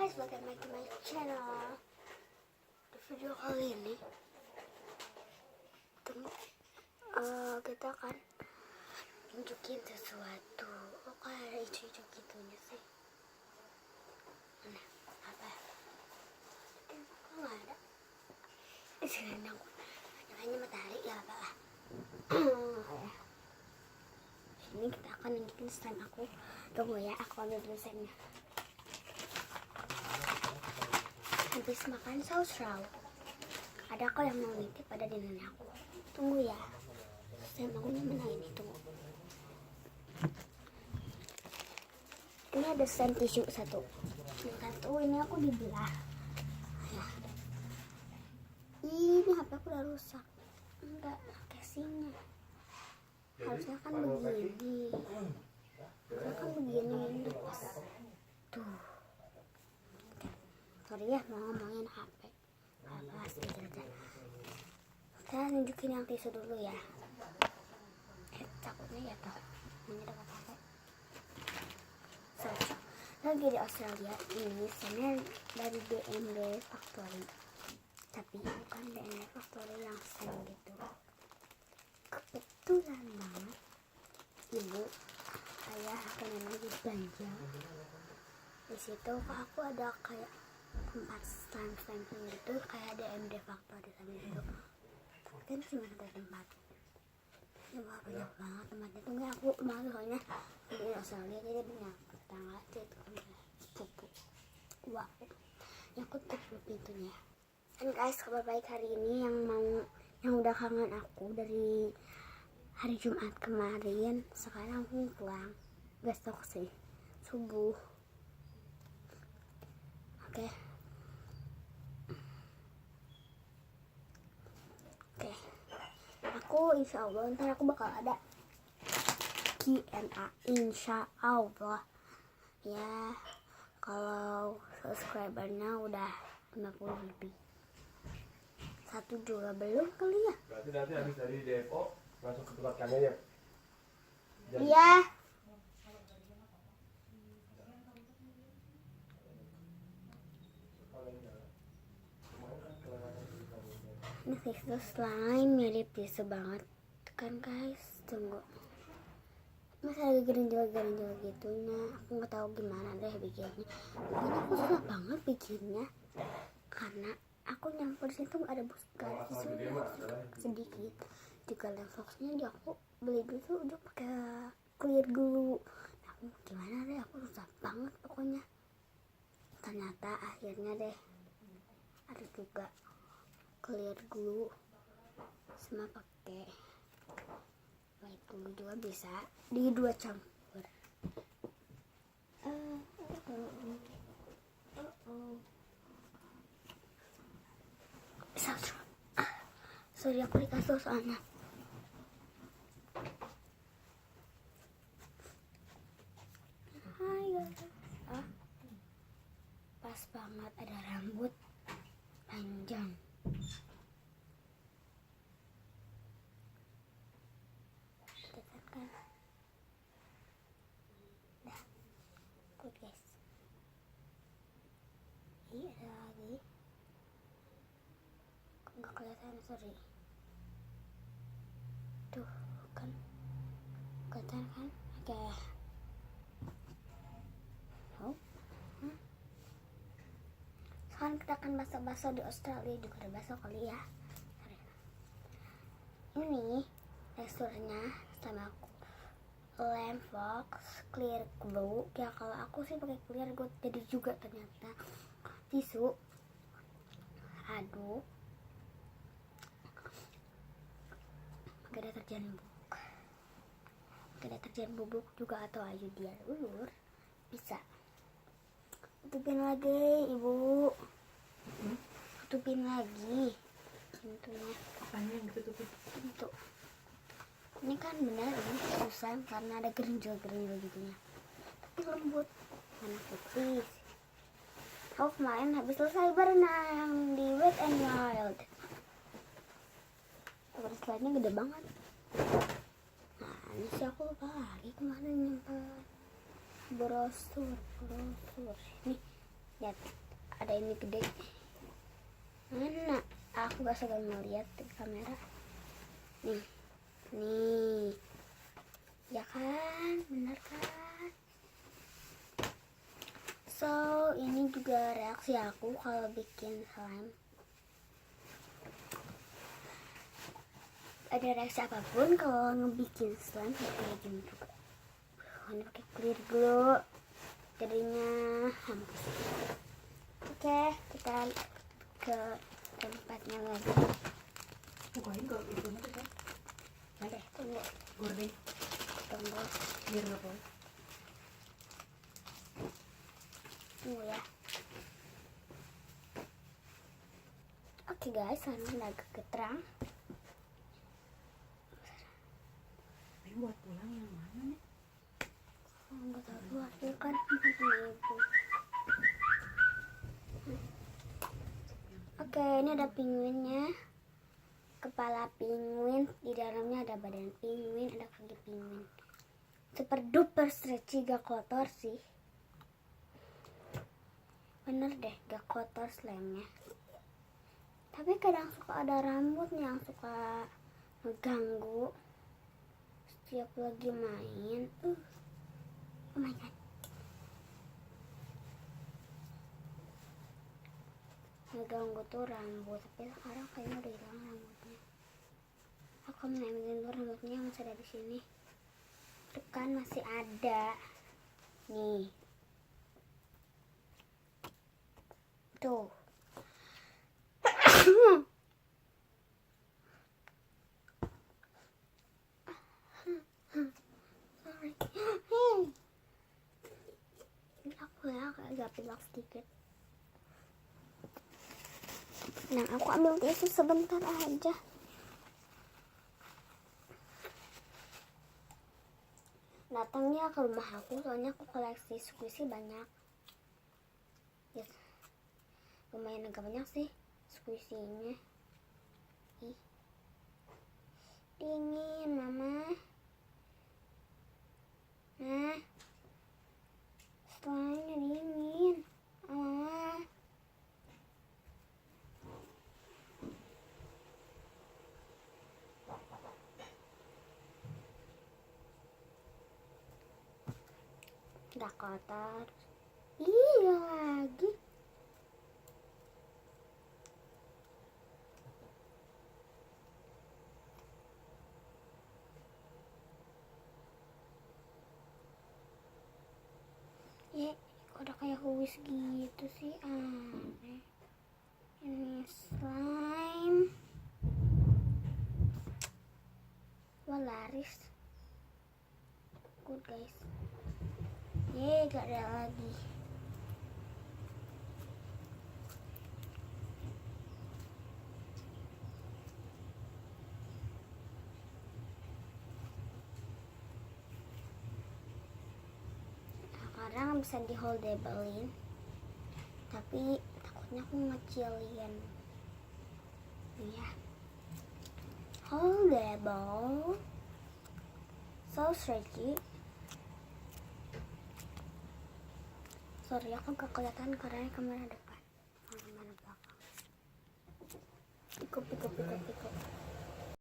guys, welcome back to my channel. Di video kali ini kita akan nunjukin sesuatu. Oh, kayak itu gitunya sih. Mana? Apa? Kok nggak ada? Sini aku. Hanya matahari ya apa lah. Ini kita akan nunjukin slime aku. Tunggu ya, aku ambil dulu slime-nya. Habis makan saus raw, ada kok yang mau nitip pada di nenek aku. Tunggu ya, saya mau mana ini, tunggu. Ini ada stand tisu satu. Ini aku dibelah ya. Ini HP aku udah rusak, enggak casingnya. Harusnya kan begini, ini pas tuh. Sorry ya, mau ngomongin HP. Pasti aja. Saya nunjukin yang tisu dulu ya. Takutnya ya toh. Ini dapat HP. Lagi di Australia ini sebenarnya dari DMD Factory. Tapi bukan DMD Factory yang sen gitu. Kebetulan banget ibu, ayah, aku lagi belanja. Di situ aku ada kayak tempat slime gitu, kayak DMD Factory sama itu. Kan cuma ada tempat. Ya banyak banget tempatnya. Tunggu aku malu soalnya di Australia jadi banyak tetangga itu kan pupu. Wah, yang aku tutup pintunya. Dan guys, kabar baik hari ini yang udah kangen aku dari hari Jumat kemarin. Sekarang aku pulang besok sih subuh. Oke. Aku insya Allah ntar aku bakal ada Q&A insya Allah ya, kalau subscribernya udah 50 lebih. 1 juga belum kali ya. Berarti nanti habis dari DFO langsung ke tempat kami ya. Iya. Ini fixer slime mirip tisu banget kan guys. Tunggu, masih lagi gerinjal gitu. Nah, aku nggak tahu gimana deh bikinnya. Pokoknya aku susah banget bikinnya karena aku nyampur situ ada buskan sedikit. Juga lenfoxnya di aku beli dulu udah pakai clear glue. Nah, aku gimana deh, aku susah banget pokoknya. Ternyata akhirnya deh ada juga clear glue sama pakai white glue juga bisa di 2 campur. Sorry, aku di kasur soalnya. Hai guys. Pas banget ada rambut panjang. Good guys. Ini ada lagi. Nggak kelihatan, sorry. Tuh kan kelihatan kan? Oke. Sekarang kita akan basah-basah di Australia juga ada basah kali ya. Ini teksturnya sama aku Lemfox clear glue ya. Kalau aku sih pakai clear glue, jadi juga ternyata tisu. Aduh, pakai deterjen bubuk juga atau ayu dia ulur bisa. Tutupin lagi ibu. Tutupin lagi pintunya. Apanya yang ditutupin? Pintu ini kan benar ini susah karena ada gerinjal gitunya, tapi lembut, warna putih. Aku kemarin habis selesai berenang di Wet n Wild. Terus lainnya gede banget. Nah, ini sih aku lupa lagi kemarin nyimpen brosur nih Lihat, ada ini gede. Mana? Aku gak suka ngeliat di kamera. Nih, ya kan, bener kan? So, ini juga reaksi aku kalau bikin slime. Ada reaksi apapun kalau ngebikin slime kayak gini juga. Ini pakai clear glue, jadinya hampir. Oke, kita ke tempatnya lagi. Bukain kalau itu nanti kan. Oke, tunggu. Gorden. Tunggu. Biar nggak bau. Tunggu ya. Oke guys, sekarang udah agak terang. Ini buat pulang yang mana nih? Nggak tahu, aku kan bukan sama ibu. Oke, ini ada penguinnya. Kepala penguin, di dalamnya ada badan penguin, ada kaki penguin. Super duper stretchy, gak kotor sih. Bener deh, gak kotor slime-nya. Tapi kadang suka ada rambutnya yang suka ngeganggu setiap lagi main. Oh my god. Ngeganggu tuh rambut, tapi sekarang kayaknya udah hilang rambutnya. Aku menambahin tuh rambutnya masih ada di sini. Tuh kan masih ada. Nih. Tuh. Sorry. Ini aku ya agak pilak sedikit. Nah, aku ambil tisu sebentar aja. Datangnya ke rumah aku, soalnya aku koleksi squishy banyak. Yes. Lumayan agak banyak sih squishy-nya. Ih. Dingin, mama. Nah. Slime-nya dingin. Mama. Udah kotor. Iya lagi. Ya, udah kayak huis gitu sih, aneh. Ini slime. Wah, laris. Good guys. Yeay, gak ada lagi. Sekarang bisa di holdable-in, tapi takutnya aku ngecilin. Ya, holdable, so stretchy. Sorry, aku gak kelihatan karena kamera depan, mana belakang. Pikuk.